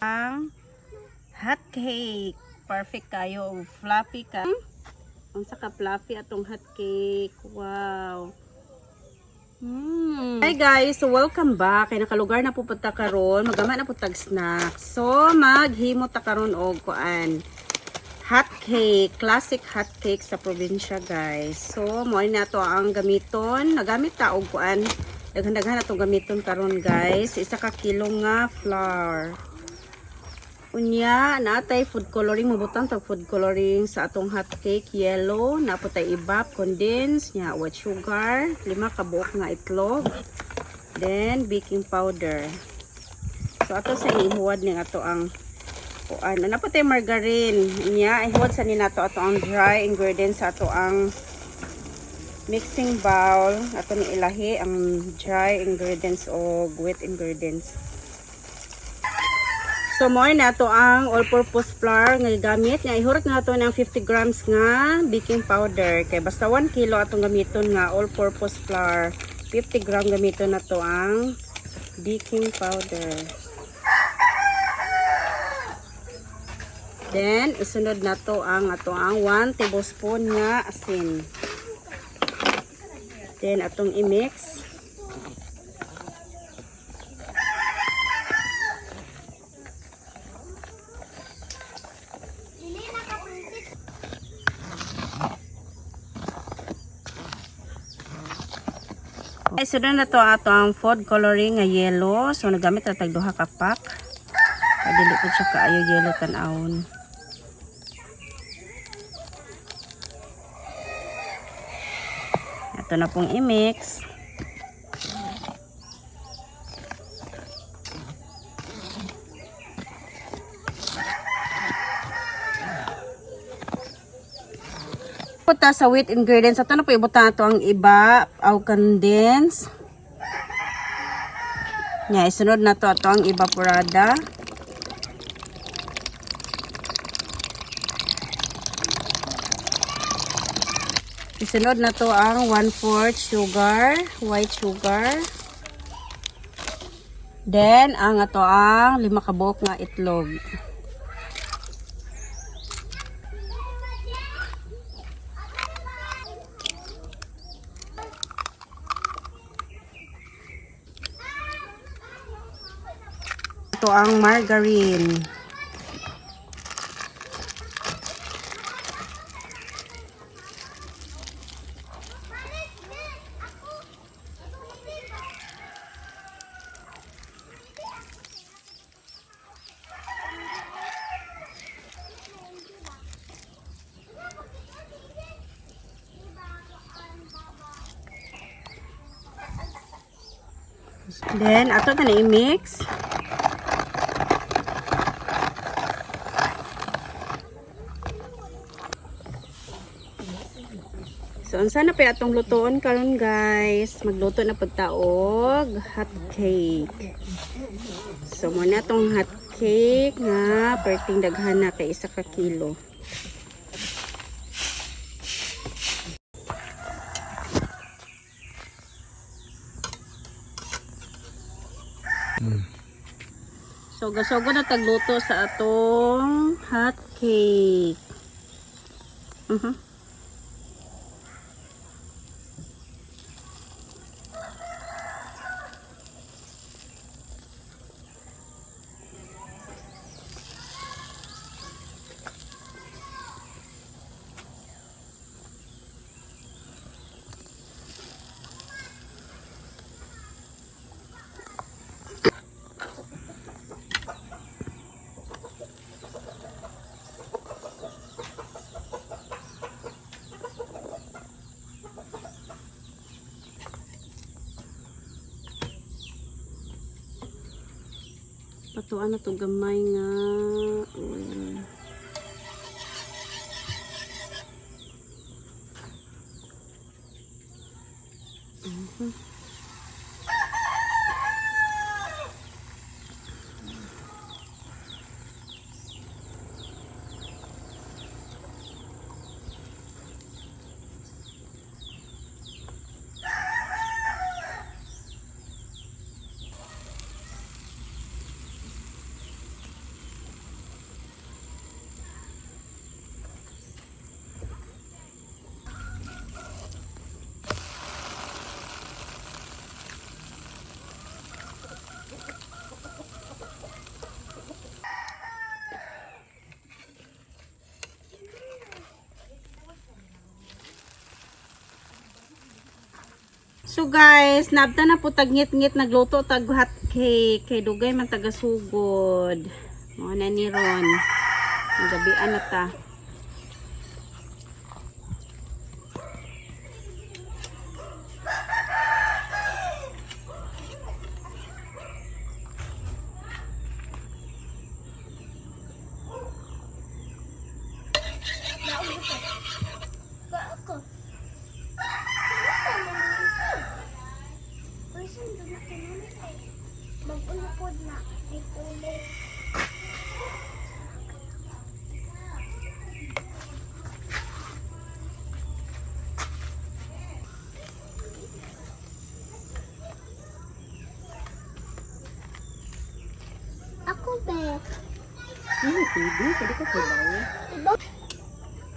Ang hot cake. Perfect kayo. Fluffy ka. Ang saka fluffy atong hot cake. Wow. Hi guys, so welcome back. Kay nakalugar na pupunta karon, magama na putag snack. So maghimo ta karon og kuan. Hot cake, classic hot cake sa probinsya guys. So mo na to ang gamiton. Nagamit ta og kuan. Daghan-daghan na to gamiton karon guys. Isa ka kilo nga flour. Unya, naatay food coloring, mabutang tag food coloring sa atong hot cake, yellow, naputay ibap, condense, nya, white sugar, 5 ka buok nga itlog, then baking powder. So ato sa ihuwad ning ato ang kuan, naputay margarine, nya, ihuwad sa ni nato ato ang dry ingredients sa ato ang mixing bowl, ato ni ilahi ang dry ingredients o wet ingredients. So mo na to ang all-purpose flour nga gamit nga ihurot na to ng 50 grams nga baking powder kay basta 1 kilo atong gamiton nga all-purpose flour, 50 gram gamiton na to ang baking powder. Then isunod na to ang ato ang 1 tablespoon nga asin. Then atong i-mix. Ay, sunod na to ato ang food coloring nga yellow. So, nagamit na tag duha ka pack. Dili po siya kaayo yellow tan-awon. Ito na pong i-mix. Puta sa wheat ingredients, ato na po ibutan ato ang iba au condense. Nya isunod na to ato ang evaporada. Isunod na to ang 1/4 sugar, white sugar. Then ang ato ang 5 ka buok nga itlog. Ito ang margarine. Then ato na i-mix. So, unsa na pa atong lutoon karon guys? Magluto na pagtaog hot cake. So, muna atong hot cake nga perting daghan na kay 1 ka kilo. So, gasogo na tagluto sa atong hot cake. Patuan na to gamay nga oil. So guys, nabta na po tagngit-ngit nagluto tag hot cake kay dugay man tagasugod. Mo na ni ron. Gabian na ta.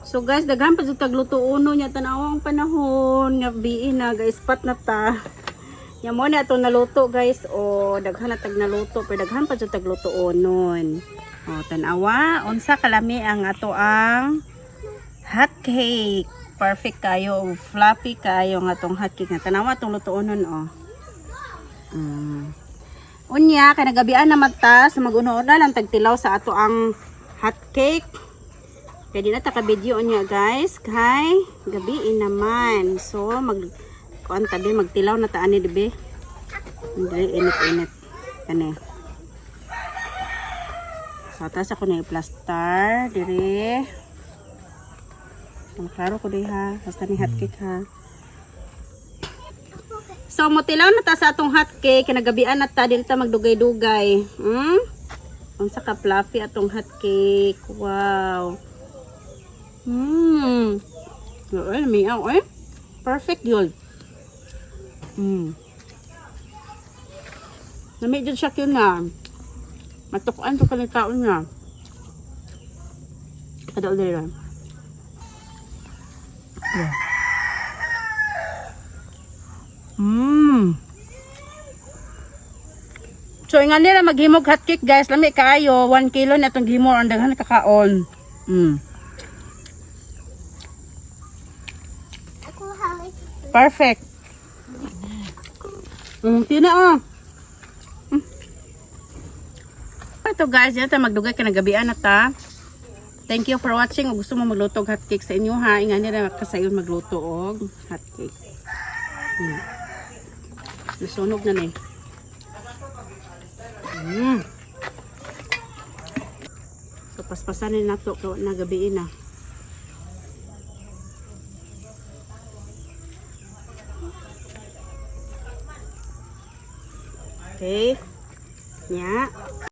So guys, daghan pa jud tagluto uno nya tanawang panahon nga biin na guys pat na ta. Nya mo na atong naluto guys o daghan na tag naluto pero daghan pa jud tagluto unon. O tanawa unsa kalami ang ato ang hot cake. Perfect kayo, fluffy kayo nga atong hot cake. Tanawa atong luto unon o. Unya kay nagabian na magta sa mag-una lang tagtilaw sa ato ang hot cake. Kaya di na ta ka-video niya guys. Kay gabiin naman. So mag kuan tabi magtilaw na ta ani dibe. Dili init-init kani. So tas ako na i-plaster dire. Ang klaro ko diha, basta ni hot cake ha. So motilaw na ta sa atong hot cake kinagabian na ta dili ta magdugay-dugay. Unsa ka fluffy atong hot cake. Wow. Ay, miyaw eh. Perfect yun. Namit dyan siya yun na. Matukuan to kanitaon niya. Kada ulit lang. So nga nila maghimog hotcake guys. Lami kaayo. 1 kilo na itong himog. Ang daghan kakaon. Perfect. Tina oh. Ito guys, yan ta magdugay ka nagabian na ta. Thank you for watching. Kung gusto mo magluto og hotcake sa inyo ha, ingan nila kasayon magluto og hotcake. Nasunog na ni. So paspasanin na to na gabiin na. Okay. Nya.